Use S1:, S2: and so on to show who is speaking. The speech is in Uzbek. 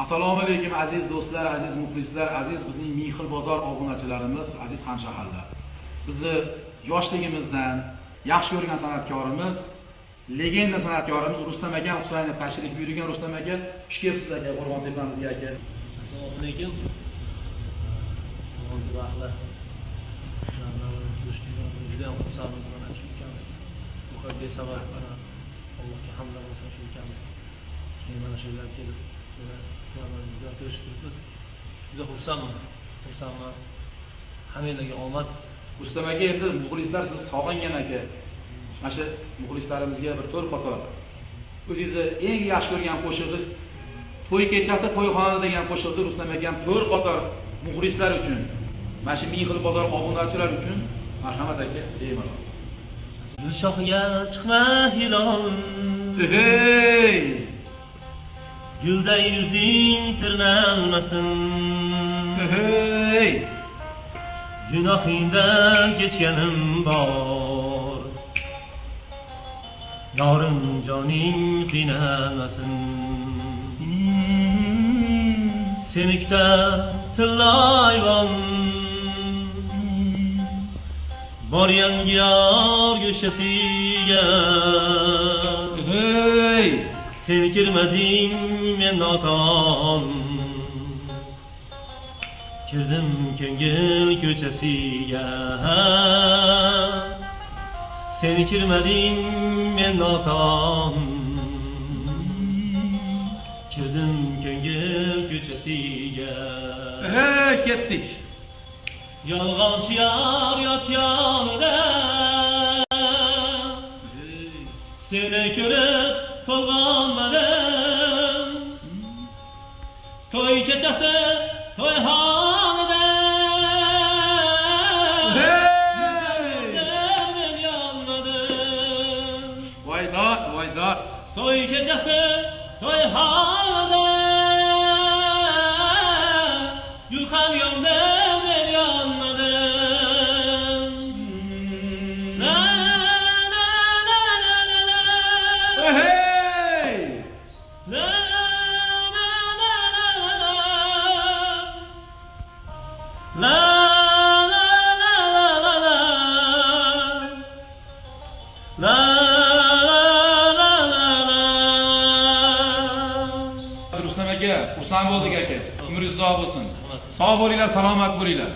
S1: Assalomu alaykum aziz do'stlar, aziz muxlislar, aziz bizning Ming xil bozor obunachilarimiz, aziz hamshaharlar. Bizni yoshligimizdan yaxshi ko'rgan san'atkorimiz, legenda san'atkorimiz Rustam aka Husaynov tashrif buyurgan. Rustam aka, xush kelibsiz aka, Qo'rg'on tepamizga aka.
S2: Assalomu alaykum. Qo'rg'on rahlar. Juda ham xursandmiz mana shu ikamiz. Muqaddas sabab mana Allohga hamdlar bo'lsin shu ikamiz. Mana shu yerga kelib sizlarga ko'rishib turibmiz. Juda xursandman. Hammalarga omad.
S1: Rustam aka, endi muxlislar sizni sog'ingan aka. Mana shu muxlislarimizga bir to'rt qator o'zingizni eng yaxshi ko'rgan qo'shig'ingiz to'y kechasi to'yxonada degan qo'shiqni Rustam aka ham to'rt qator muxlislar uchun, mana shu Ming xil bozor obunachilar uchun marhamat aka, bemalol.
S2: Gulshohga chiqma hilol.
S1: Hey!
S2: Gulday yuzing tirnalmasin.
S1: Hey!
S2: Gunohingdan kechganim bor. Yorim joning qiynalmasin. Seni kutar tillayvon. Bor yangi yor go'shasiga.
S1: Hey!
S2: Sen kirmading men noton. Kirdim ko'ngil ko'chasiga. Sen kirmading men noton. Kirdim ko'ngil ko'chasiga.
S1: Hey, ketdik.
S2: Yolg'onchi yor yot yonida. Seni ko'rib to'lg'onmadim. To'y kechasi to'yxonada. Men yonmadim.
S1: Voydod.
S2: To'y kechasi to'yxonada. Gul ham yondi, men yonmadim. La la la la la la.
S1: Hey!
S2: La la la la la la. La la la la la la. La la la la.
S1: Rustam aka, xursand bo'ldik aka. Umringiz uzoq bo'lsin. Sog' bo'linglar, salomat bo'linglar.